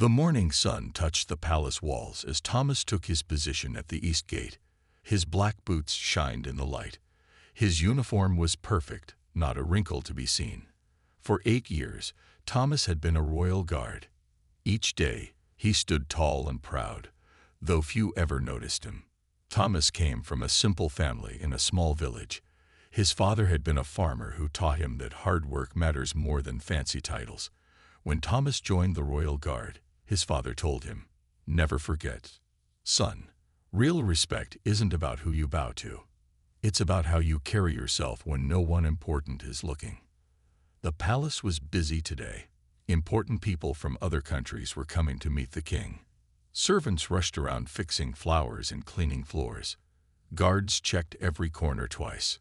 The morning sun touched the palace walls as Thomas took his position at the east gate. His black boots shined in the light. His uniform was perfect, not a wrinkle to be seen. For 8 years, Thomas had been a royal guard. Each day, he stood tall and proud, though few ever noticed him. Thomas came from a simple family in a small village. His father had been a farmer who taught him that hard work matters more than fancy titles. When Thomas joined the Royal Guard, his father told him, "Never forget, son, real respect isn't about who you bow to. It's about how you carry yourself when no one important is looking." The palace was busy today. Important people from other countries were coming to meet the king. Servants rushed around fixing flowers and cleaning floors. Guards checked every corner twice.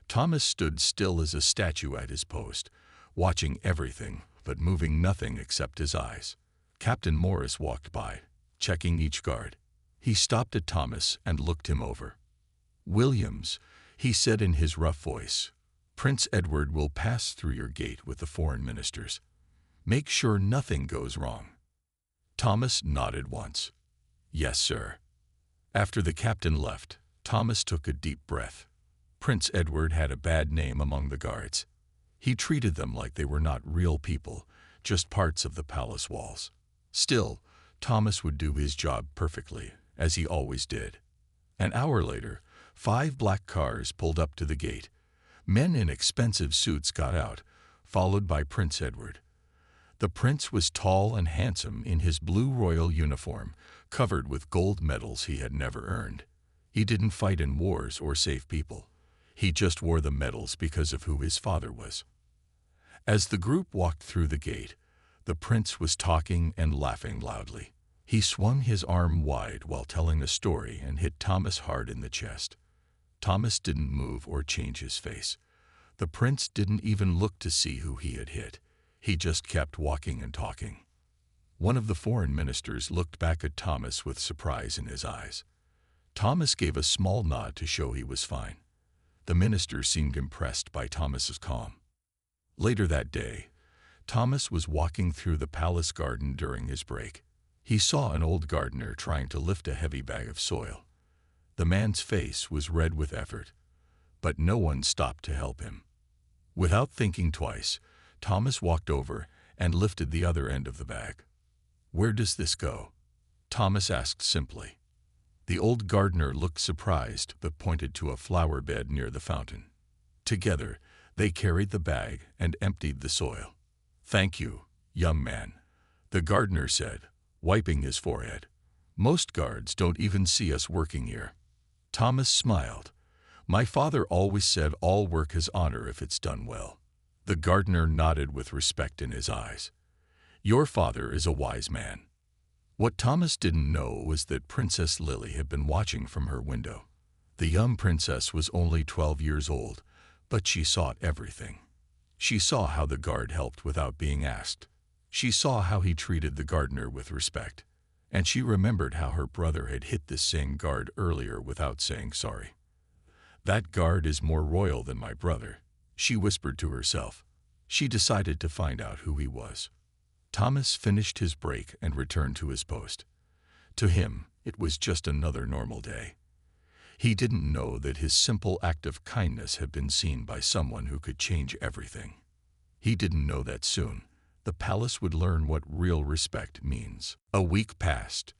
Thomas stood still as a statue at his post, watching everything, but moving nothing except his eyes. Captain Morris walked by, checking each guard. He stopped at Thomas and looked him over. "Williams," he said in his rough voice, "Prince Edward will pass through your gate with the foreign ministers. Make sure nothing goes wrong." Thomas nodded once. "Yes, sir." After the captain left, Thomas took a deep breath. Prince Edward had a bad name among the guards. He treated them like they were not real people, just parts of the palace walls. Still, Thomas would do his job perfectly, as he always did. An hour later, 5 black cars pulled up to the gate. Men in expensive suits got out, followed by Prince Edward. The prince was tall and handsome in his blue royal uniform, covered with gold medals he had never earned. He didn't fight in wars or save people. He just wore the medals because of who his father was. As the group walked through the gate, the prince was talking and laughing loudly. He swung his arm wide while telling a story and hit Thomas hard in the chest. Thomas didn't move or change his face. The prince didn't even look to see who he had hit. He just kept walking and talking. One of the foreign ministers looked back at Thomas with surprise in his eyes. Thomas gave a small nod to show he was fine. The minister seemed impressed by Thomas's calm. Later that day, Thomas was walking through the palace garden during his break. He saw an old gardener trying to lift a heavy bag of soil. The man's face was red with effort, but no one stopped to help him. Without thinking twice, Thomas walked over and lifted the other end of the bag. "Where does this go?" Thomas asked simply. The old gardener looked surprised but pointed to a flower bed near the fountain. Together, they carried the bag and emptied the soil. "Thank you, young man," the gardener said, wiping his forehead. "Most guards don't even see us working here." Thomas smiled. "My father always said all work has honor if it's done well." The gardener nodded with respect in his eyes. "Your father is a wise man." What Thomas didn't know was that Princess Lily had been watching from her window. The young princess was only 12 years old, but she saw everything. She saw how the guard helped without being asked. She saw how he treated the gardener with respect. And she remembered how her brother had hit this same guard earlier without saying sorry. "That guard is more royal than my brother," she whispered to herself. She decided to find out who he was. Thomas finished his break and returned to his post. To him, it was just another normal day. He didn't know that his simple act of kindness had been seen by someone who could change everything. He didn't know that soon the palace would learn what real respect means. A week passed.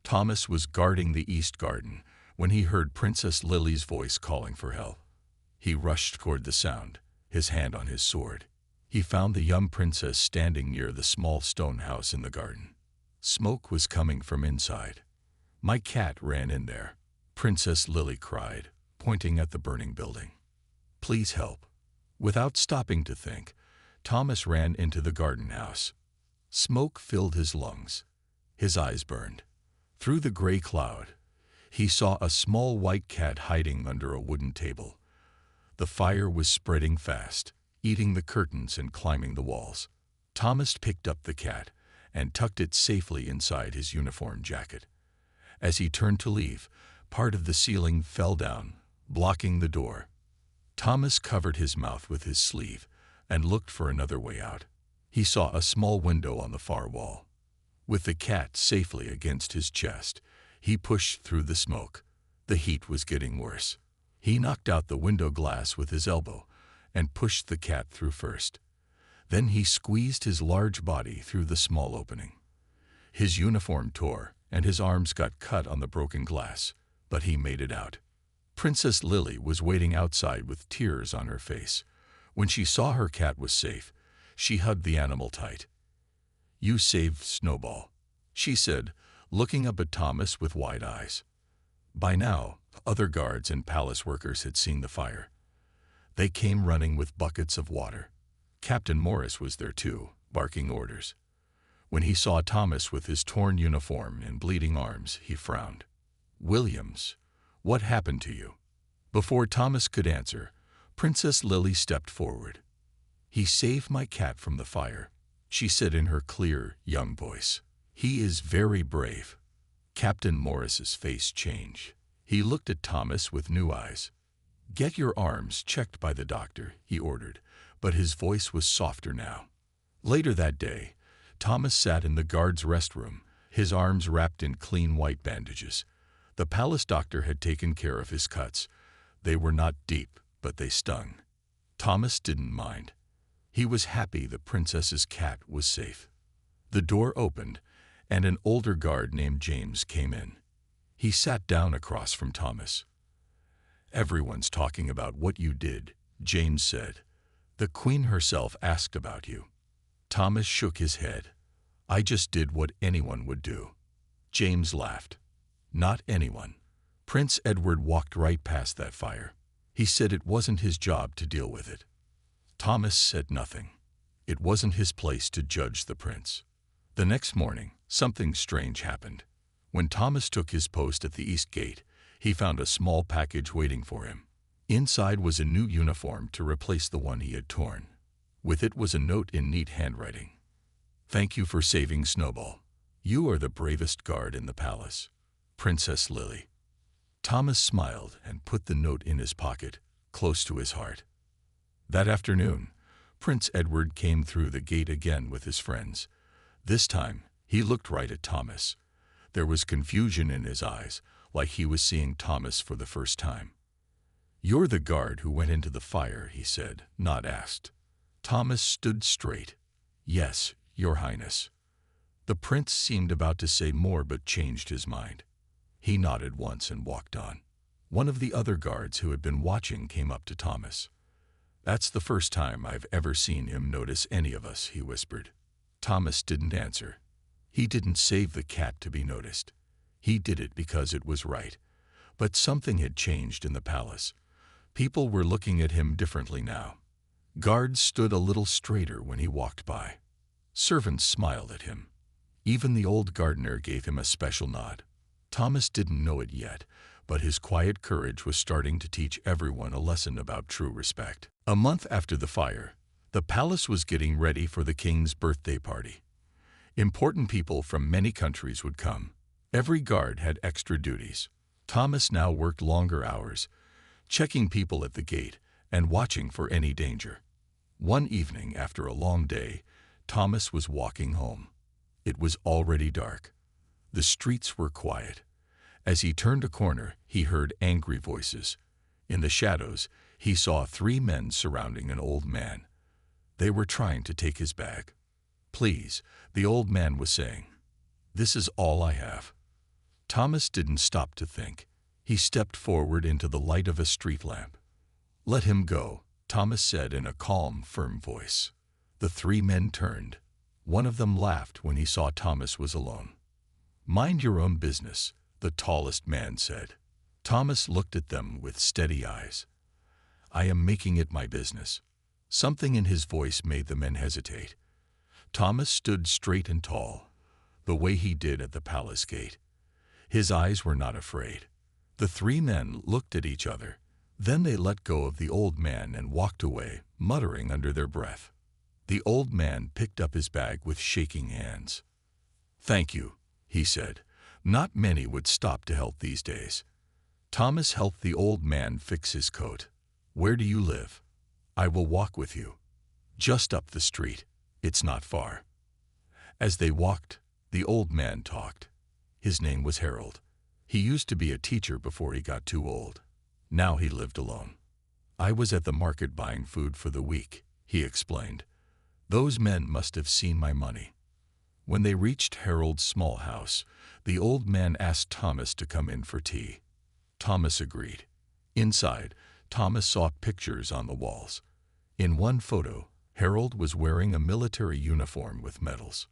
Thomas was guarding the East Garden when he heard Princess Lily's voice calling for help. He rushed toward the sound, his hand on his sword. He found the young princess standing near the small stone house in the garden. Smoke was coming from inside. "My cat ran in there," Princess Lily cried, pointing at the burning building. "Please help." Without stopping to think, Thomas ran into the garden house. Smoke filled his lungs. His eyes burned. Through the gray cloud, he saw a small white cat hiding under a wooden table. The fire was spreading fast, eating the curtains and climbing the walls. Thomas picked up the cat and tucked it safely inside his uniform jacket. As he turned to leave, part of the ceiling fell down, blocking the door. Thomas covered his mouth with his sleeve and looked for another way out. He saw a small window on the far wall. With the cat safely against his chest, he pushed through the smoke. The heat was getting worse. He knocked out the window glass with his elbow and pushed the cat through first. Then he squeezed his large body through the small opening. His uniform tore and his arms got cut on the broken glass, but he made it out. Princess Lily was waiting outside with tears on her face. When she saw her cat was safe, she hugged the animal tight. "You saved Snowball," she said, looking up at Thomas with wide eyes. By now, other guards and palace workers had seen the fire. They came running with buckets of water. Captain Morris was there too, barking orders. When he saw Thomas with his torn uniform and bleeding arms, he frowned. "Williams, what happened to you?" Before Thomas could answer, Princess Lily stepped forward. "He saved my cat from the fire," she said in her clear, young voice. "He is very brave." Captain Morris's face changed. He looked at Thomas with new eyes. "Get your arms checked by the doctor," he ordered, but his voice was softer now. Later that day, Thomas sat in the guard's restroom, his arms wrapped in clean white bandages. The palace doctor had taken care of his cuts. They were not deep, but they stung. Thomas didn't mind. He was happy the princess's cat was safe. The door opened, and an older guard named James came in. He sat down across from Thomas. "Everyone's talking about what you did," James said. "The Queen herself asked about you." Thomas shook his head. "I just did what anyone would do." James laughed. "Not anyone. Prince Edward walked right past that fire. He said it wasn't his job to deal with it." Thomas said nothing. It wasn't his place to judge the prince. The next morning, something strange happened. When Thomas took his post at the east gate, he found a small package waiting for him. Inside was a new uniform to replace the one he had torn. With it was a note in neat handwriting. "Thank you for saving Snowball. You are the bravest guard in the palace. Princess Lily." Thomas smiled and put the note in his pocket, close to his heart. That afternoon, Prince Edward came through the gate again with his friends. This time, he looked right at Thomas. There was confusion in his eyes, like he was seeing Thomas for the first time. "You're the guard who went into the fire," he said, not asked. Thomas stood straight. "Yes, Your Highness." The prince seemed about to say more but changed his mind. He nodded once and walked on. One of the other guards who had been watching came up to Thomas. "That's the first time I've ever seen him notice any of us," he whispered. Thomas didn't answer. He didn't save the cat to be noticed. He did it because it was right. But something had changed in the palace. People were looking at him differently now. Guards stood a little straighter when he walked by. Servants smiled at him. Even the old gardener gave him a special nod. Thomas didn't know it yet, but his quiet courage was starting to teach everyone a lesson about true respect. A month after the fire, the palace was getting ready for the king's birthday party. Important people from many countries would come. Every guard had extra duties. Thomas now worked longer hours, checking people at the gate and watching for any danger. One evening after a long day, Thomas was walking home. It was already dark. The streets were quiet. As he turned a corner, he heard angry voices. In the shadows, he saw 3 men surrounding an old man. They were trying to take his bag. "Please," the old man was saying. "This is all I have." Thomas didn't stop to think. He stepped forward into the light of a street lamp. "Let him go," Thomas said in a calm, firm voice. The 3 men turned. One of them laughed when he saw Thomas was alone. "Mind your own business," the tallest man said. Thomas looked at them with steady eyes. "I am making it my business." Something in his voice made the men hesitate. Thomas stood straight and tall, the way he did at the palace gate. His eyes were not afraid. The 3 men looked at each other. Then they let go of the old man and walked away, muttering under their breath. The old man picked up his bag with shaking hands. "Thank you," he said. Not many would stop to help these days. Thomas helped the old man fix his coat. "Where do you live?" "I will walk with you." "Just up the street. It's not far." As they walked, The old man talked. His name was Harold. He used to be a teacher before he got too old. Now he lived alone. I was at the market buying food for the week, he explained. Those men must have seen my money. When they reached Harold's small house, the old man asked Thomas to come in for tea. Thomas agreed. Inside, Thomas saw pictures on the walls. In one photo, Harold was wearing a military uniform with medals.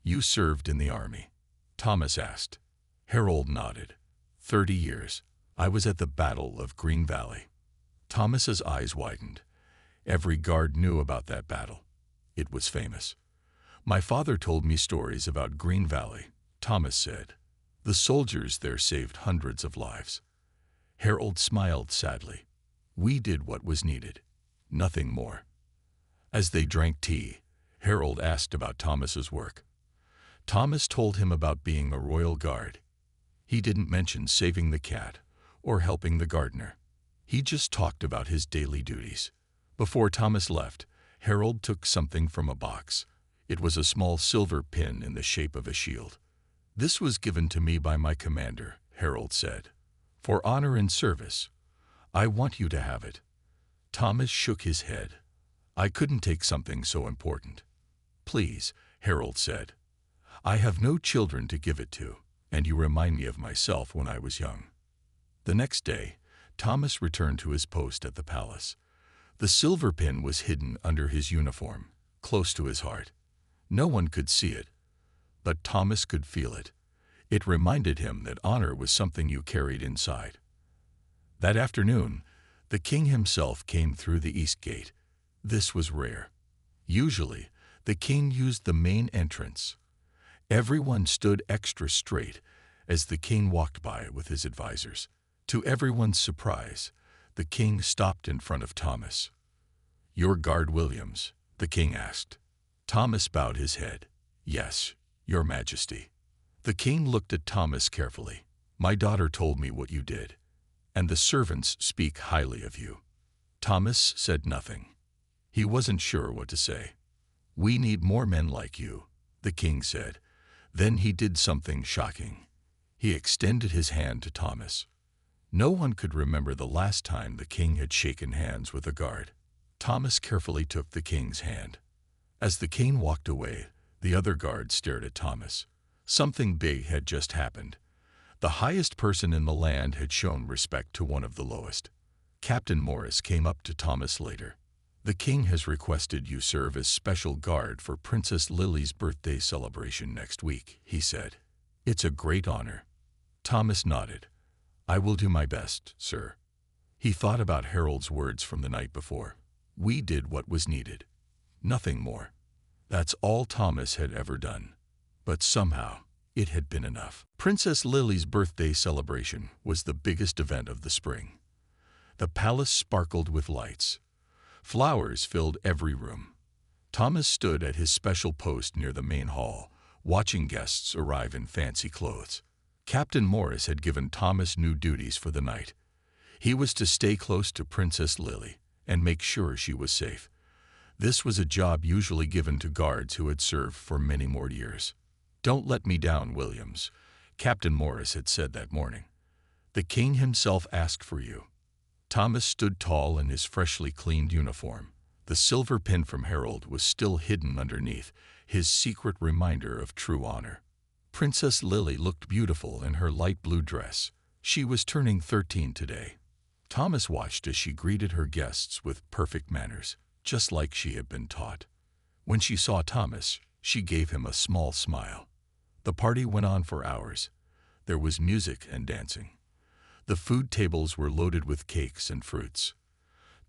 "You served in the army?" Thomas asked. Harold nodded. 30 years. I was at the Battle of Green Valley. Thomas's eyes widened. Every guard knew about that battle. It was famous. My father told me stories about Green Valley, Thomas said. The soldiers there saved hundreds of lives. Harold smiled sadly. We did what was needed. Nothing more. As they drank tea, Harold asked about Thomas's work. Thomas told him about being a royal guard. He didn't mention saving the cat or helping the gardener. He just talked about his daily duties. Before Thomas left, Harold took something from a box. It was a small silver pin in the shape of a shield. This was given to me by my commander, Harold said. For honor and service. I want you to have it. Thomas shook his head. I couldn't take something so important. Please, Harold said. I have no children to give it to, and you remind me of myself when I was young. The next day, Thomas returned to his post at the palace. The silver pin was hidden under his uniform, close to his heart. No one could see it, but Thomas could feel it. It reminded him that honor was something you carried inside. That afternoon, the king himself came through the east gate. This was rare. Usually, the king used the main entrance. Everyone stood extra straight as the king walked by with his advisors. To everyone's surprise, the king stopped in front of Thomas. Your guard Williams, the king asked. Thomas bowed his head. Yes, your majesty. The king looked at Thomas carefully. My daughter told me what you did, and the servants speak highly of you. Thomas said nothing. He wasn't sure what to say. We need more men like you, the king said. Then he did something shocking. He extended his hand to Thomas. No one could remember the last time the king had shaken hands with a guard. Thomas carefully took the king's hand. As the king walked away, the other guards stared at Thomas. Something big had just happened. The highest person in the land had shown respect to one of the lowest. Captain Morris came up to Thomas later. The king has requested you serve as special guard for Princess Lily's birthday celebration next week, he said. It's a great honor. Thomas nodded. I will do my best, sir. He thought about Harold's words from the night before. We did what was needed. Nothing more. That's all Thomas had ever done. But somehow, it had been enough. Princess Lily's birthday celebration was the biggest event of the spring. The palace sparkled with lights. Flowers filled every room. Thomas stood at his special post near the main hall, watching guests arrive in fancy clothes. Captain Morris had given Thomas new duties for the night. He was to stay close to Princess Lily and make sure she was safe. This was a job usually given to guards who had served for many more years. Don't let me down, Williams, Captain Morris had said that morning. The king himself asked for you. Thomas stood tall in his freshly cleaned uniform. The silver pin from Harold was still hidden underneath, his secret reminder of true honor. Princess Lily looked beautiful in her light blue dress. She was turning 13 today. Thomas watched as she greeted her guests with perfect manners, just like she had been taught. When she saw Thomas, she gave him a small smile. The party went on for hours. There was music and dancing. The food tables were loaded with cakes and fruits.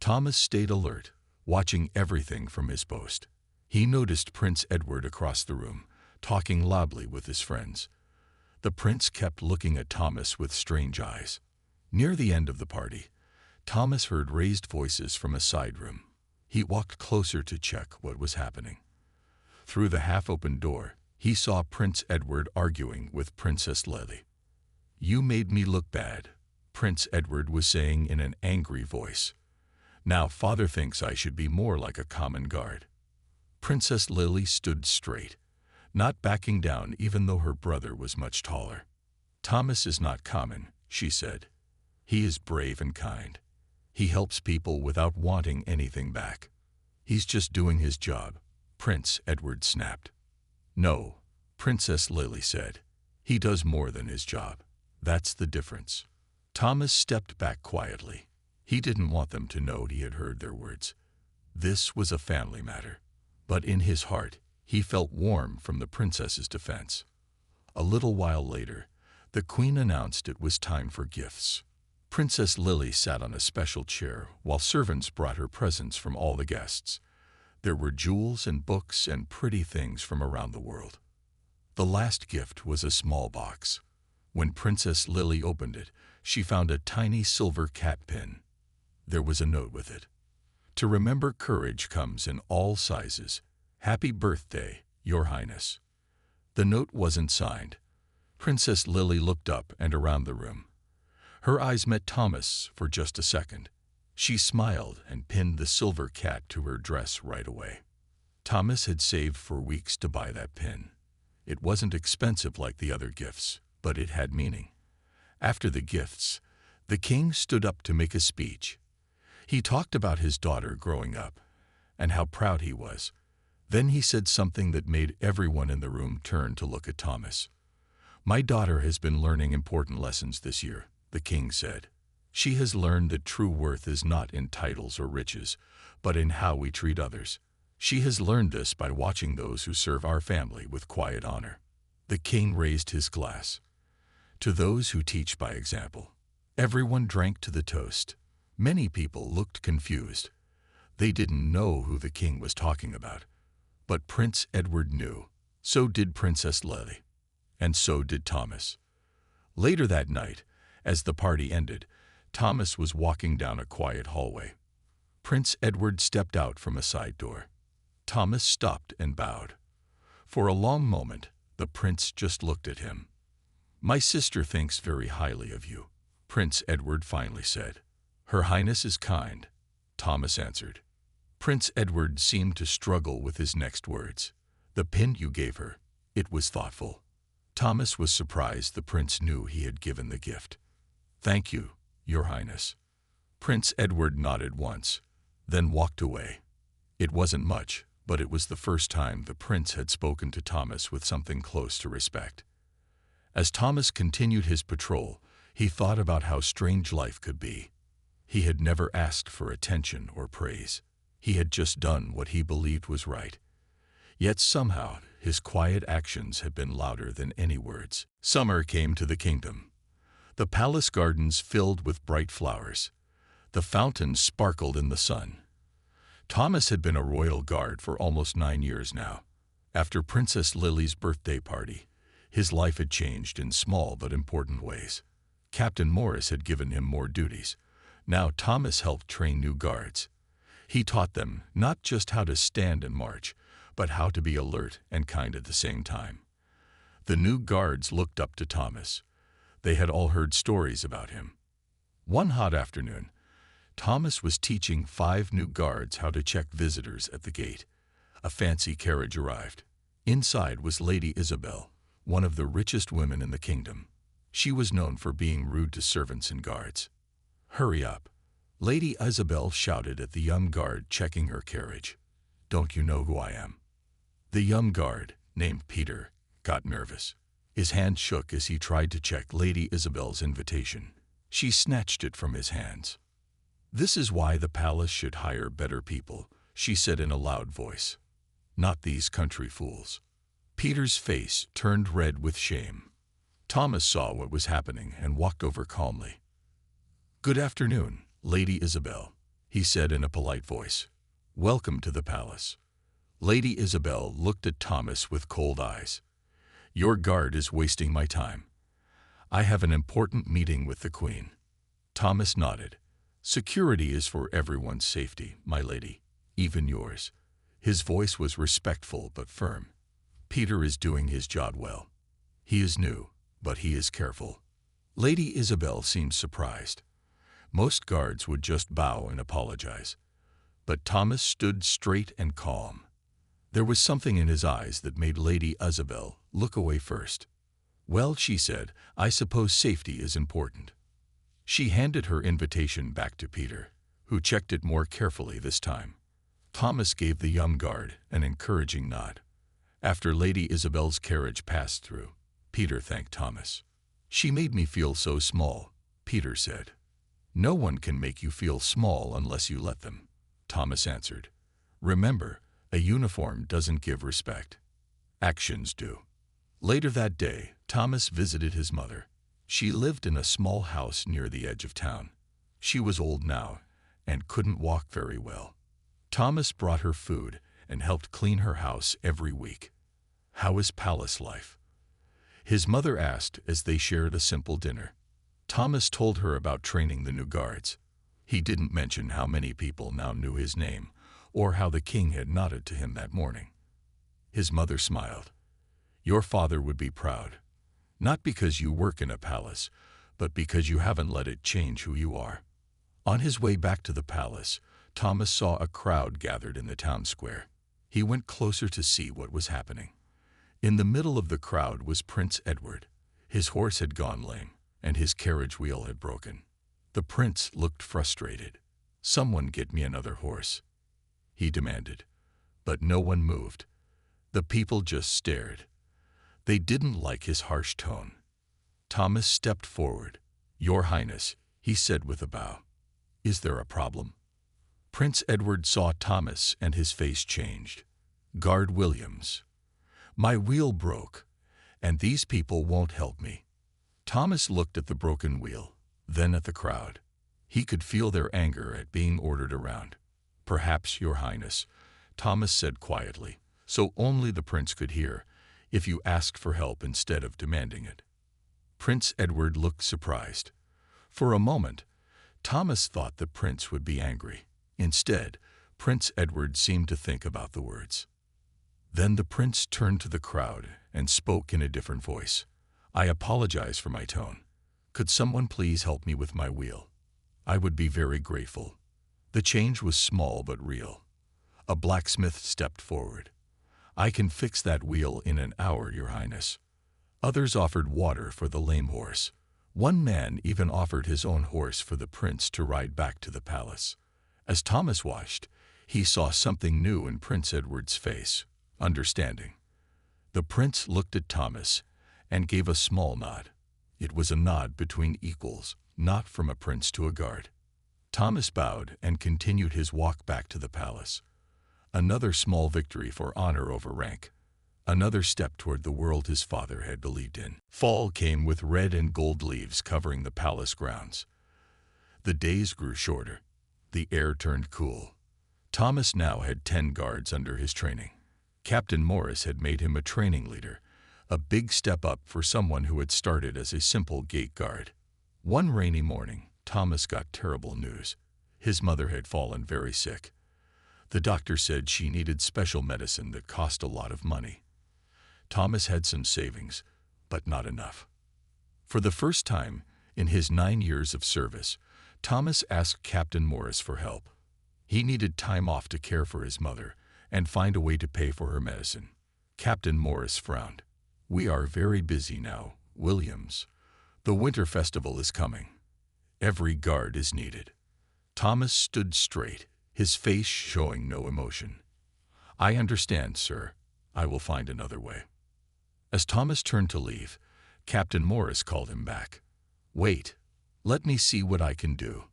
Thomas stayed alert, watching everything from his post. He noticed Prince Edward across the room, talking loudly with his friends. The prince kept looking at Thomas with strange eyes. Near the end of the party, Thomas heard raised voices from a side room. He walked closer to check what was happening. Through the half-open door, he saw Prince Edward arguing with Princess Lily. You made me look bad, Prince Edward was saying in an angry voice. Now father thinks I should be more like a common guard. Princess Lily stood straight. not backing down even though her brother was much taller. "Thomas is not common," she said. "He is brave and kind. He helps people without wanting anything back. He's just doing his job," Prince Edward snapped. "No," Princess Lily said. "He does more than his job. That's the difference." Thomas stepped back quietly. He didn't want them to know he had heard their words. This was a family matter. But in his heart, he felt warm from the princess's defense. A little while later, the queen announced it was time for gifts. Princess Lily sat on a special chair while servants brought her presents from all the guests. There were jewels and books and pretty things from around the world. The last gift was a small box. When Princess Lily opened it, she found a tiny silver cat pin. There was a note with it. "To remember courage comes in all sizes. Happy birthday, Your Highness." The note wasn't signed. Princess Lily looked up and around the room. Her eyes met Thomas for just a second. She smiled and pinned the silver cat to her dress right away. Thomas had saved for weeks to buy that pin. It wasn't expensive like the other gifts, but it had meaning. After the gifts, the king stood up to make a speech. He talked about his daughter growing up and how proud he was. Then he said something that made everyone in the room turn to look at Thomas. "My daughter has been learning important lessons this year," the king said. "She has learned that true worth is not in titles or riches, but in how we treat others. She has learned this by watching those who serve our family with quiet honor." The king raised his glass. "To those who teach by example." Everyone drank to the toast. Many people looked confused. They didn't know who the king was talking about. But Prince Edward knew. So did Princess Lily. And so did Thomas. Later that night, as the party ended, Thomas was walking down a quiet hallway. Prince Edward stepped out from a side door. Thomas stopped and bowed. For a long moment, the prince just looked at him. "My sister thinks very highly of you," Prince Edward finally said. "Her Highness is kind," Thomas answered. Prince Edward seemed to struggle with his next words. "The pin you gave her, it was thoughtful." Thomas was surprised the prince knew he had given the gift. "Thank you, Your Highness." Prince Edward nodded once, then walked away. It wasn't much, but it was the first time the prince had spoken to Thomas with something close to respect. As Thomas continued his patrol, he thought about how strange life could be. He had never asked for attention or praise. He had just done what he believed was right. Yet somehow, his quiet actions had been louder than any words. Summer came to the kingdom. The palace gardens filled with bright flowers. The fountains sparkled in the sun. Thomas had been a royal guard for almost 9 years now. After Princess Lily's birthday party, his life had changed in small but important ways. Captain Morris had given him more duties. Now Thomas helped train new guards. He taught them not just how to stand and march, but how to be alert and kind at the same time. The new guards looked up to Thomas. They had all heard stories about him. One hot afternoon, Thomas was teaching 5 new guards how to check visitors at the gate. A fancy carriage arrived. Inside was Lady Isabel, one of the richest women in the kingdom. She was known for being rude to servants and guards. "Hurry up," Lady Isabel shouted at the young guard checking her carriage. "Don't you know who I am?" The young guard, named Peter, got nervous. His hand shook as he tried to check Lady Isabel's invitation. She snatched it from his hands. "This is why the palace should hire better people," she said in a loud voice. "Not these country fools." Peter's face turned red with shame. Thomas saw what was happening and walked over calmly. "Good afternoon, Lady Isabel," he said in a polite voice. "Welcome to the palace." Lady Isabel looked at Thomas with cold eyes. "Your guard is wasting my time. I have an important meeting with the Queen." Thomas nodded. "Security is for everyone's safety, my lady, even yours." His voice was respectful but firm. "Peter is doing his job well. He is new, but he is careful." Lady Isabel seemed surprised. Most guards would just bow and apologize. But Thomas stood straight and calm. There was something in his eyes that made Lady Isabel look away first. "Well," she said, "I suppose safety is important." She handed her invitation back to Peter, who checked it more carefully this time. Thomas gave the young guard an encouraging nod. After Lady Isabel's carriage passed through, Peter thanked Thomas. "She made me feel so small," Peter said. "No one can make you feel small unless you let them," Thomas answered. "Remember, a uniform doesn't give respect. Actions do." Later that day, Thomas visited his mother. She lived in a small house near the edge of town. She was old now and couldn't walk very well. Thomas brought her food and helped clean her house every week. "How is palace life?" his mother asked as they shared a simple dinner. Thomas told her about training the new guards. He didn't mention how many people now knew his name or how the king had nodded to him that morning. His mother smiled. "Your father would be proud, not because you work in a palace, but because you haven't let it change who you are." On his way back to the palace, Thomas saw a crowd gathered in the town square. He went closer to see what was happening. In the middle of the crowd was Prince Edward. His horse had gone lame, and his carriage wheel had broken. The prince looked frustrated. "Someone get me another horse," he demanded. But no one moved. The people just stared. They didn't like his harsh tone. Thomas stepped forward. "Your Highness," he said with a bow. "Is there a problem?" Prince Edward saw Thomas and his face changed. "Guard Williams. My wheel broke, and these people won't help me." Thomas looked at the broken wheel, then at the crowd. He could feel their anger at being ordered around. "Perhaps, Your Highness," Thomas said quietly, so only the prince could hear, "if you asked for help instead of demanding it." Prince Edward looked surprised. For a moment, Thomas thought the prince would be angry. Instead, Prince Edward seemed to think about the words. Then the prince turned to the crowd and spoke in a different voice. "I apologize for my tone. Could someone please help me with my wheel? I would be very grateful." The change was small but real. A blacksmith stepped forward. "I can fix that wheel in an hour, Your Highness." Others offered water for the lame horse. One man even offered his own horse for the prince to ride back to the palace. As Thomas watched, he saw something new in Prince Edward's face: understanding. The prince looked at Thomas and gave a small nod. It was a nod between equals, not from a prince to a guard. Thomas bowed and continued his walk back to the palace. Another small victory for honor over rank. Another step toward the world his father had believed in. Fall came with red and gold leaves covering the palace grounds. The days grew shorter. The air turned cool. Thomas now had 10 guards under his training. Captain Morris had made him a training leader, a big step up for someone who had started as a simple gate guard. One rainy morning, Thomas got terrible news. His mother had fallen very sick. The doctor said she needed special medicine that cost a lot of money. Thomas had some savings, but not enough. For the first time in his 9 years of service, Thomas asked Captain Morris for help. He needed time off to care for his mother and find a way to pay for her medicine. Captain Morris frowned. "We are very busy now, Williams. The winter festival is coming. Every guard is needed." Thomas stood straight, his face showing no emotion. "I understand, sir. I will find another way." As Thomas turned to leave, Captain Morris called him back. "Wait, let me see what I can do."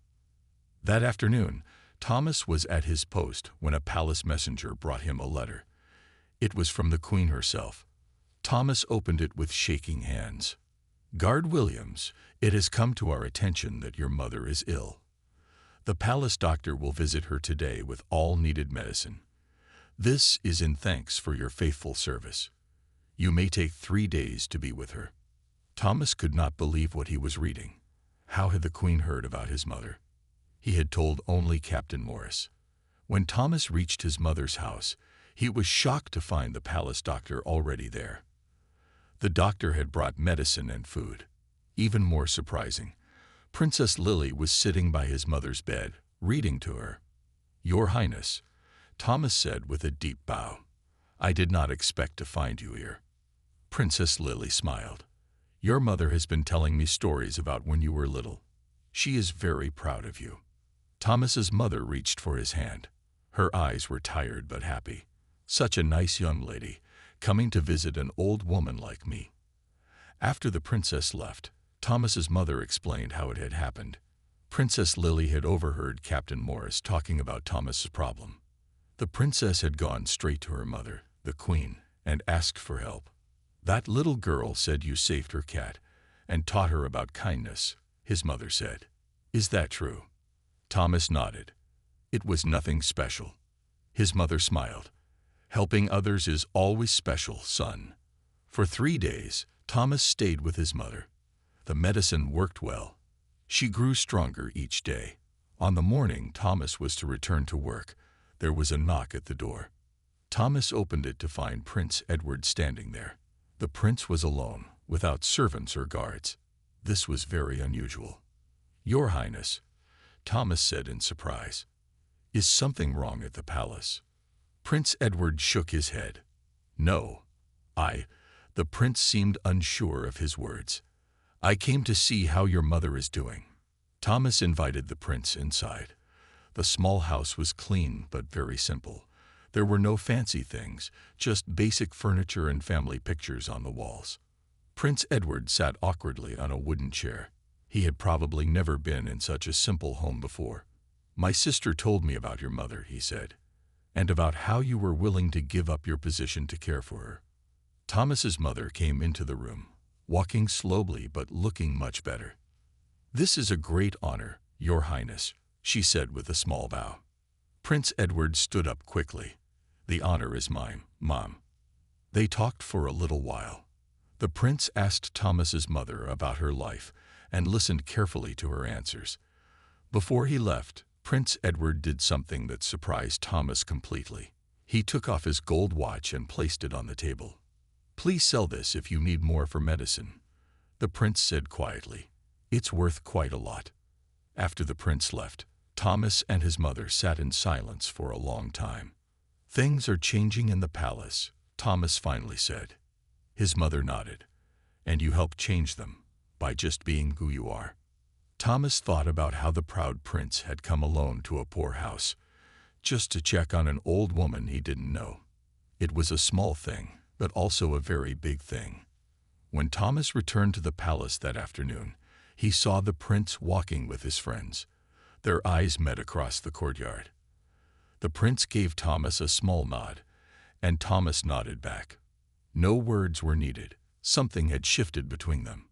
That afternoon, Thomas was at his post when a palace messenger brought him a letter. It was from the Queen herself. Thomas opened it with shaking hands. "Guard Williams, it has come to our attention that your mother is ill. The palace doctor will visit her today with all needed medicine. This is in thanks for your faithful service. You may take 3 days to be with her." Thomas could not believe what he was reading. How had the Queen heard about his mother? He had told only Captain Morris. When Thomas reached his mother's house, he was shocked to find the palace doctor already there. The doctor had brought medicine and food. Even more surprising, Princess Lily was sitting by his mother's bed, reading to her. "Your Highness," Thomas said with a deep bow, I did not expect to find you here. Princess Lily smiled. Your mother has been telling me stories about when you were little. She is very proud of you. Thomas's mother reached for his hand. Her eyes were tired but happy. Such a nice young lady, coming to visit an old woman like me. After the princess left, Thomas's mother explained how it had happened. Princess Lily had overheard Captain Morris talking about Thomas's problem. The princess had gone straight to her mother, the queen, and asked for help. That little girl said you saved her cat and taught her about kindness, his mother said. Is that true? Thomas nodded. It was nothing special. His mother smiled. Helping others is always special, son. For 3 days, Thomas stayed with his mother. The medicine worked well. She grew stronger each day. On the morning Thomas was to return to work, there was a knock at the door. Thomas opened it to find Prince Edward standing there. The prince was alone, without servants or guards. This was very unusual. Your Highness, Thomas said in surprise. Is something wrong at the palace? Prince Edward shook his head. No. The prince seemed unsure of his words. I came to see how your mother is doing. Thomas invited the prince inside. The small house was clean but very simple. There were no fancy things, just basic furniture and family pictures on the walls. Prince Edward sat awkwardly on a wooden chair. He had probably never been in such a simple home before. My sister told me about your mother, he said, and about how you were willing to give up your position to care for her. Thomas's mother came into the room, walking slowly but looking much better. This is a great honor, Your Highness, she said with a small bow. Prince Edward stood up quickly. The honor is mine, Mom. They talked for a little while. The prince asked Thomas's mother about her life and listened carefully to her answers. Before he left, Prince Edward did something that surprised Thomas completely. He took off his gold watch and placed it on the table. Please sell this if you need more for medicine, the prince said quietly. It's worth quite a lot. After the prince left, Thomas and his mother sat in silence for a long time. Things are changing in the palace, Thomas finally said. His mother nodded. And you helped change them, by just being who you are. Thomas thought about how the proud prince had come alone to a poor house, just to check on an old woman he didn't know. It was a small thing, but also a very big thing. When Thomas returned to the palace that afternoon, he saw the prince walking with his friends. Their eyes met across the courtyard. The prince gave Thomas a small nod, and Thomas nodded back. No words were needed. Something had shifted between them.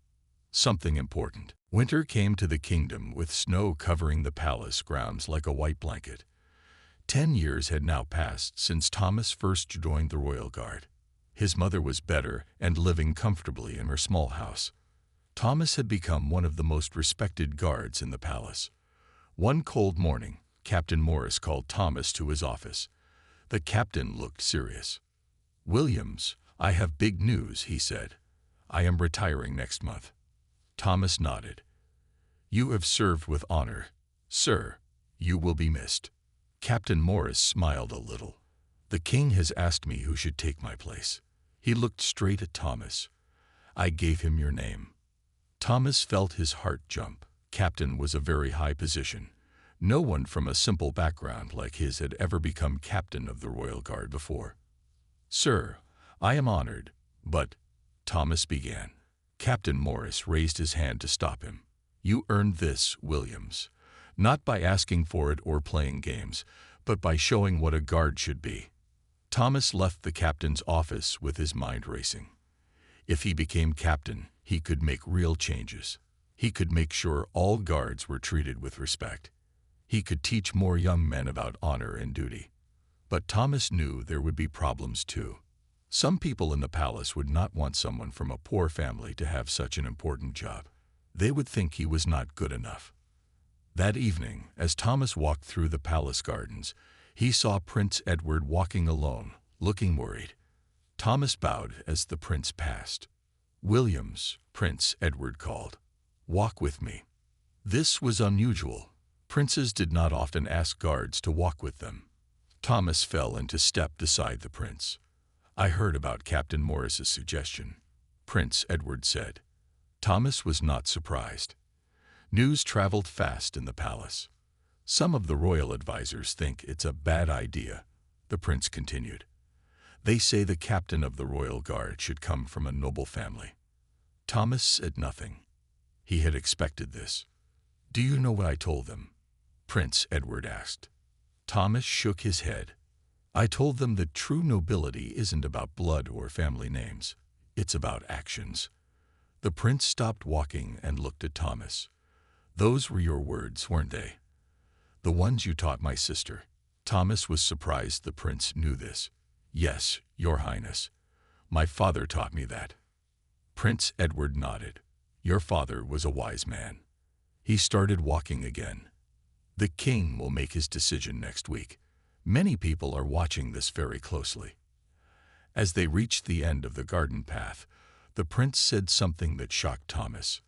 Something important. Winter came to the kingdom with snow covering the palace grounds like a white blanket. 10 years had now passed since Thomas first joined the royal guard. His mother was better and living comfortably in her small house. Thomas had become one of the most respected guards in the palace. One cold morning, Captain Morris called Thomas to his office. The captain looked serious. Williams, I have big news, he said. I am retiring next month. Thomas nodded. You have served with honor, sir. You will be missed. Captain Morris smiled a little. The king has asked me who should take my place. He looked straight at Thomas. I gave him your name. Thomas felt his heart jump. Captain was a very high position. No one from a simple background like his had ever become captain of the royal guard before. Sir, I am honored, but, Thomas began. Captain Morris raised his hand to stop him. You earned this, Williams, not by asking for it or playing games, but by showing what a guard should be. Thomas left the captain's office with his mind racing. If he became captain, he could make real changes. He could make sure all guards were treated with respect. He could teach more young men about honor and duty. But Thomas knew there would be problems too. Some people in the palace would not want someone from a poor family to have such an important job. They would think he was not good enough. That evening, as Thomas walked through the palace gardens, he saw Prince Edward walking alone, looking worried. Thomas bowed as the prince passed. Williams, Prince Edward called. Walk with me. This was unusual. Princes did not often ask guards to walk with them. Thomas fell into step beside the prince. I heard about Captain Morris's suggestion, Prince Edward said. Thomas was not surprised. News traveled fast in the palace. Some of the royal advisors think it's a bad idea, the prince continued. They say the captain of the royal guard should come from a noble family. Thomas said nothing. He had expected this. Do you know what I told them? Prince Edward asked. Thomas shook his head. I told them that true nobility isn't about blood or family names. It's about actions. The prince stopped walking and looked at Thomas. Those were your words, weren't they? The ones you taught my sister. Thomas was surprised the prince knew this. Yes, your highness. My father taught me that. Prince Edward nodded. Your father was a wise man. He started walking again. The king will make his decision next week. Many people are watching this very closely. As they reached the end of the garden path, the prince said something that shocked Thomas.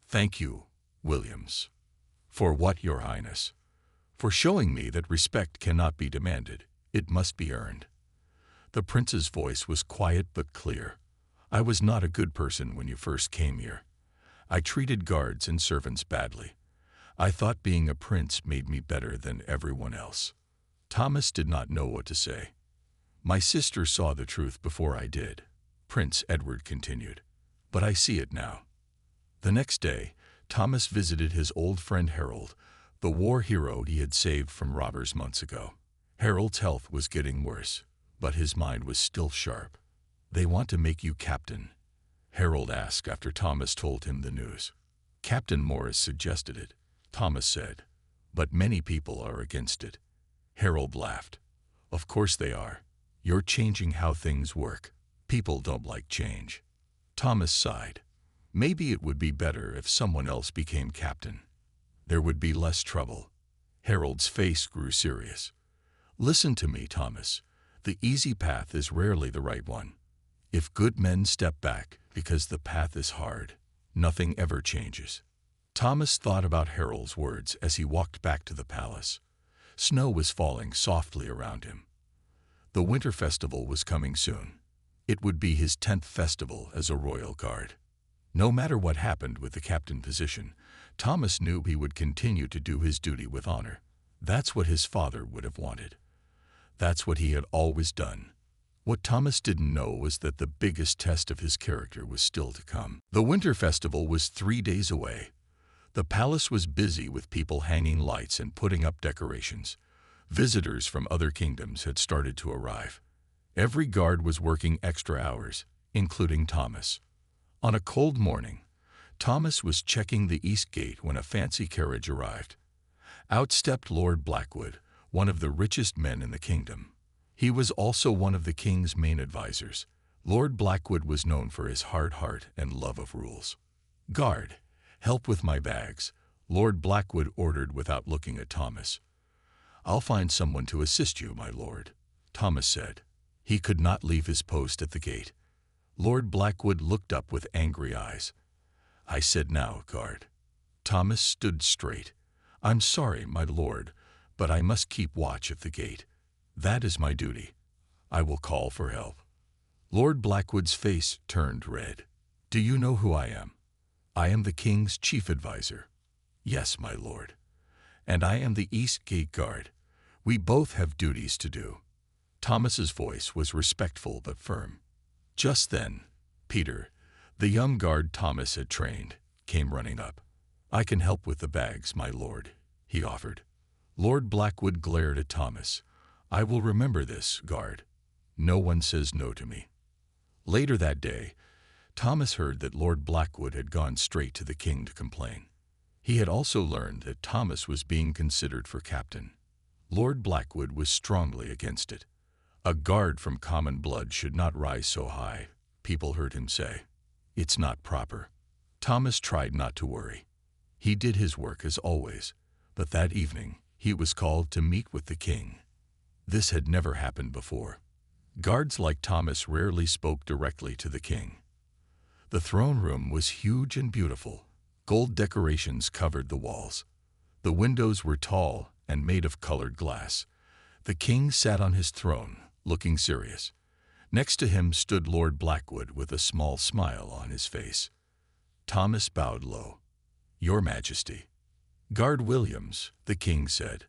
Thank you, Williams. For what, your highness? For showing me that respect cannot be demanded, it must be earned. The prince's voice was quiet but clear. I was not a good person when you first came here. I treated guards and servants badly. I thought being a prince made me better than everyone else. Thomas did not know what to say. My sister saw the truth before I did, Prince Edward continued. But I see it now. The next day, Thomas visited his old friend Harold, the war hero he had saved from robbers months ago. Harold's health was getting worse, but his mind was still sharp. They want to make you captain, Harold asked after Thomas told him the news. Captain Morris suggested it, Thomas said, but many people are against it. Harold laughed. Of course they are. You're changing how things work. People don't like change. Thomas sighed. Maybe it would be better if someone else became captain. There would be less trouble. Harold's face grew serious. Listen to me, Thomas. The easy path is rarely the right one. If good men step back because the path is hard, nothing ever changes. Thomas thought about Harold's words as he walked back to the palace. Snow was falling softly around him. The winter festival was coming soon. It would be his 10th festival as a royal guard. No matter what happened with the captain position, Thomas knew he would continue to do his duty with honor. That's what his father would have wanted. That's what he had always done. What Thomas didn't know was that the biggest test of his character was still to come. The winter festival was 3 days away. The palace was busy with people hanging lights and putting up decorations. Visitors from other kingdoms had started to arrive. Every guard was working extra hours, including Thomas. On a cold morning, Thomas was checking the east gate when a fancy carriage arrived. Out stepped Lord Blackwood, one of the richest men in the kingdom. He was also one of the king's main advisors. Lord Blackwood was known for his hard heart and love of rules. Guard, help with my bags, Lord Blackwood ordered without looking at Thomas. I'll find someone to assist you, my lord, Thomas said. He could not leave his post at the gate. Lord Blackwood looked up with angry eyes. I said now, guard. Thomas stood straight. I'm sorry, my lord, but I must keep watch at the gate. That is my duty. I will call for help. Lord Blackwood's face turned red. Do you know who I am? I am the king's chief advisor. Yes, my lord. And I am the East Gate Guard. We both have duties to do. Thomas's voice was respectful but firm. Just then, Peter, the young guard Thomas had trained, came running up. I can help with the bags, my lord, he offered. Lord Blackwood glared at Thomas. I will remember this, guard. No one says no to me. Later that day, Thomas heard that Lord Blackwood had gone straight to the king to complain. He had also learned that Thomas was being considered for captain. Lord Blackwood was strongly against it. A guard from common blood should not rise so high, people heard him say. It's not proper. Thomas tried not to worry. He did his work as always, but that evening he was called to meet with the king. This had never happened before. Guards like Thomas rarely spoke directly to the king. The throne room was huge and beautiful. Gold decorations covered the walls. The windows were tall and made of colored glass. The king sat on his throne, looking serious. Next to him stood Lord Blackwood with a small smile on his face. Thomas bowed low. "Your Majesty." "Guard Williams," the king said.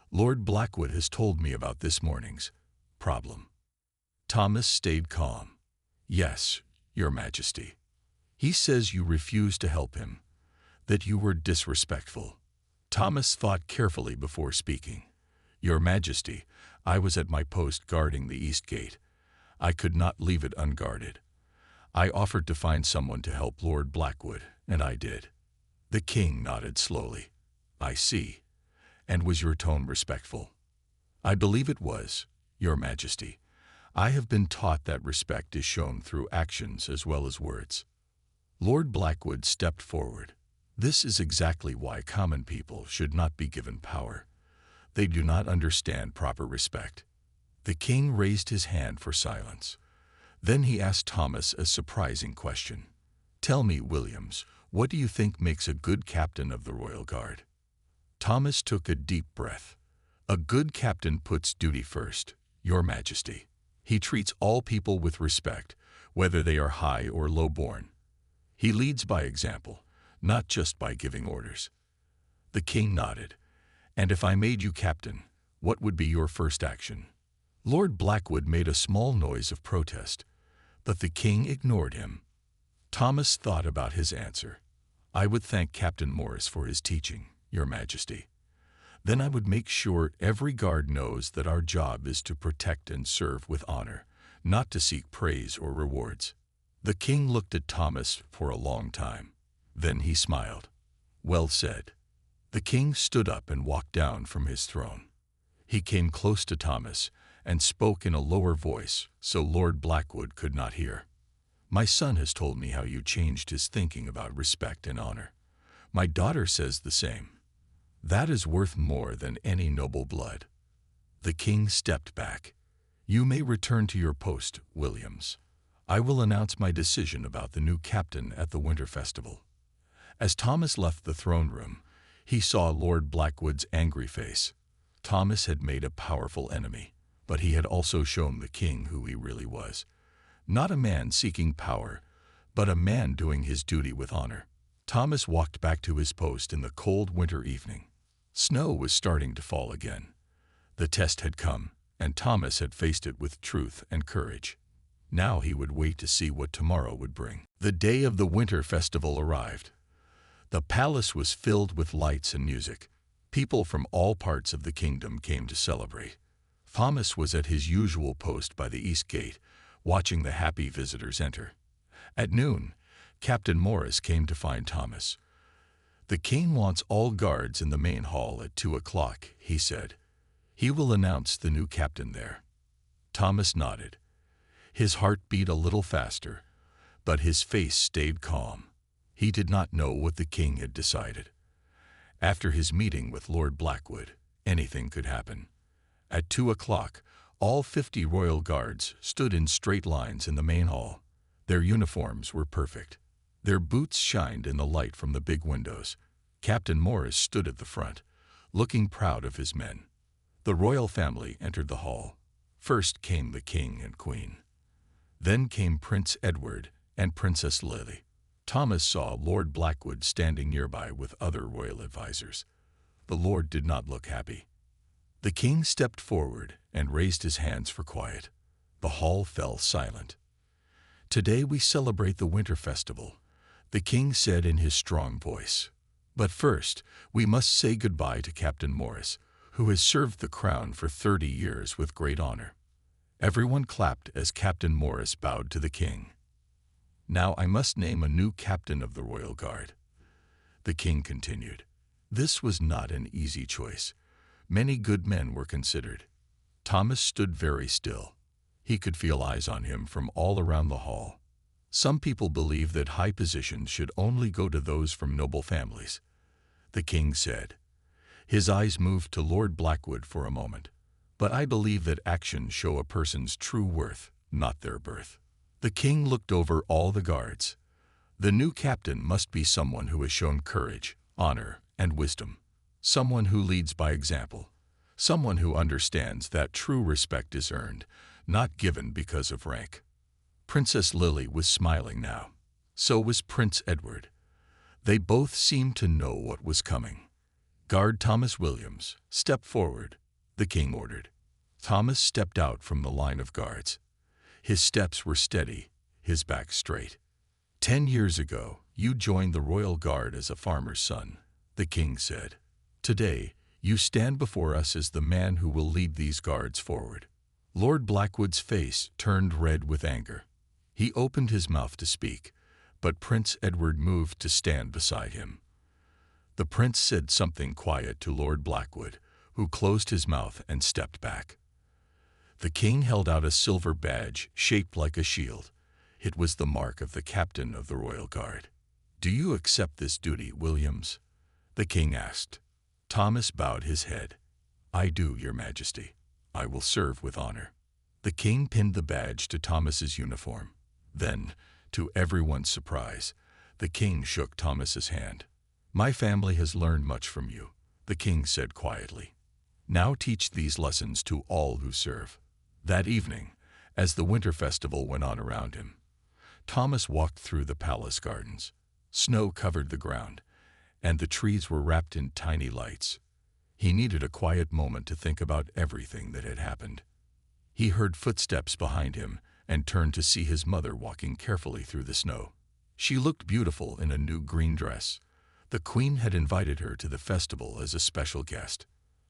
"Lord Blackwood has told me about this morning's problem." Thomas stayed calm. "Yes, Your Majesty. He says you refused to help him, that you were disrespectful." Thomas thought carefully before speaking. "Your Majesty, I was at my post guarding the east gate. I could not leave it unguarded. I offered to find someone to help Lord Blackwood, and I did." The king nodded slowly. "I see. And was your tone respectful?" "I believe it was, Your Majesty. I have been taught that respect is shown through actions as well as words." Lord Blackwood stepped forward. "This is exactly why common people should not be given power. They do not understand proper respect." The king raised his hand for silence. Then he asked Thomas a surprising question. "Tell me, Williams, what do you think makes a good captain of the Royal Guard?" Thomas took a deep breath. "A good captain puts duty first, Your Majesty. He treats all people with respect, whether they are high or low-born. He leads by example, not just by giving orders." The king nodded. "And if I made you captain, what would be your first action?" Lord Blackwood made a small noise of protest, but the king ignored him. Thomas thought about his answer. "I would thank Captain Morris for his teaching, Your Majesty. Then I would make sure every guard knows that our job is to protect and serve with honor, not to seek praise or rewards." The king looked at Thomas for a long time. Then he smiled. "Well said." The king stood up and walked down from his throne. He came close to Thomas and spoke in a lower voice so Lord Blackwood could not hear. "My son has told me how you changed his thinking about respect and honor. My daughter says the same. That is worth more than any noble blood." The king stepped back. "You may return to your post, Williams. I will announce my decision about the new captain at the Winter Festival." As Thomas left the throne room, he saw Lord Blackwood's angry face. Thomas had made a powerful enemy, but he had also shown the king who he really was. Not a man seeking power, but a man doing his duty with honor. Thomas walked back to his post in the cold winter evening. Snow was starting to fall again. The test had come, and Thomas had faced it with truth and courage. Now he would wait to see what tomorrow would bring. The day of the Winter Festival arrived. The palace was filled with lights and music. People from all parts of the kingdom came to celebrate. Thomas was at his usual post by the east gate, watching the happy visitors enter. At noon, Captain Morris came to find Thomas. "The king wants all guards in the main hall at 2 o'clock, he said. "He will announce the new captain there." Thomas nodded. His heart beat a little faster, but his face stayed calm. He did not know what the king had decided. After his meeting with Lord Blackwood, anything could happen. At 2 o'clock, all 50 royal guards stood in straight lines in the main hall. Their uniforms were perfect. Their boots shined in the light from the big windows. Captain Morris stood at the front, looking proud of his men. The royal family entered the hall. First came the king and queen. Then came Prince Edward and Princess Lily. Thomas saw Lord Blackwood standing nearby with other royal advisors. The lord did not look happy. The king stepped forward and raised his hands for quiet. The hall fell silent. "Today we celebrate the Winter Festival," the king said in his strong voice. "But first, we must say goodbye to Captain Morris, who has served the crown for 30 years with great honor." Everyone clapped as Captain Morris bowed to the king. "Now I must name a new captain of the Royal Guard," the king continued. This was not an easy choice. Many good men were considered. Thomas stood very still. He could feel eyes on him from all around the hall. Some people believe that high positions should only go to those from noble families, the king said. His eyes moved to Lord Blackwood for a moment. "But I believe that actions show a person's true worth, not their birth." The king looked over all the guards. The new captain must be someone who has shown courage, honor, and wisdom. Someone who leads by example. Someone who understands that true respect is earned, not given because of rank. Princess Lily was smiling now. So was Prince Edward. They both seemed to know what was coming. "Guard Thomas Williams, step forward," the king ordered. Thomas stepped out from the line of guards. His steps were steady, his back straight. 10 years ago, you joined the royal guard as a farmer's son," the king said. "Today, you stand before us as the man who will lead these guards forward." Lord Blackwood's face turned red with anger. He opened his mouth to speak, but Prince Edward moved to stand beside him. The prince said something quiet to Lord Blackwood, who closed his mouth and stepped back. The king held out a silver badge shaped like a shield. It was the mark of the captain of the royal guard. "Do you accept this duty, Williams?" the king asked. Thomas bowed his head. "I do, Your Majesty. I will serve with honor." The king pinned the badge to Thomas's uniform. Then, to everyone's surprise, the king shook Thomas's hand. "My family has learned much from you," the king said quietly. "Now teach these lessons to all who serve." That evening, as the winter festival went on around him, Thomas walked through the palace gardens. Snow covered the ground, and the trees were wrapped in tiny lights. He needed a quiet moment to think about everything that had happened. He heard footsteps behind him and turned to see his mother walking carefully through the snow. She looked beautiful in a new green dress. The queen had invited her to the festival as a special guest.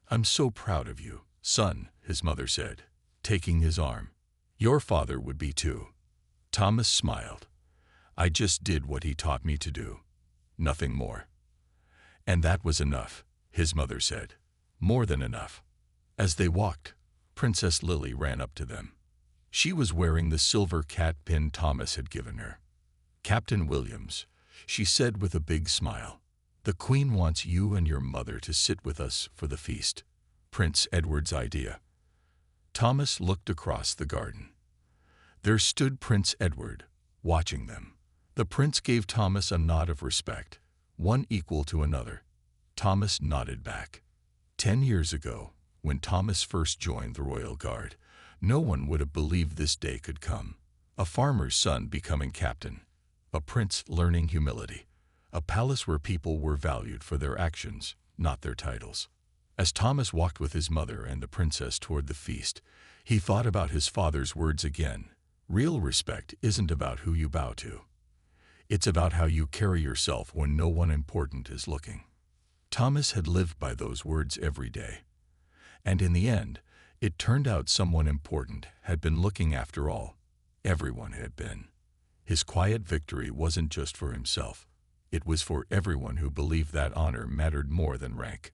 "I'm so proud of you, son," his mother said, taking his arm. "Your father would be too." Thomas smiled. "I just did what he taught me to do. Nothing more." "And that was enough," his mother said. "More than enough." As they walked, Princess Lily ran up to them. She was wearing the silver cat pin Thomas had given her. "Captain Williams," she said with a big smile, "the Queen wants you and your mother to sit with us for the feast." Prince Edward's idea. Thomas looked across the garden. There stood Prince Edward, watching them. The prince gave Thomas a nod of respect, one equal to another. Thomas nodded back. 10 years ago, when Thomas first joined the royal guard, no one would have believed this day could come. A farmer's son becoming captain, a prince learning humility, a palace where people were valued for their actions, not their titles. As Thomas walked with his mother and the princess toward the feast, he thought about his father's words again. Real respect isn't about who you bow to. It's about how you carry yourself when no one important is looking. Thomas had lived by those words every day. And in the end, it turned out someone important had been looking after all. Everyone had been. His quiet victory wasn't just for himself. It was for everyone who believed that honor mattered more than rank.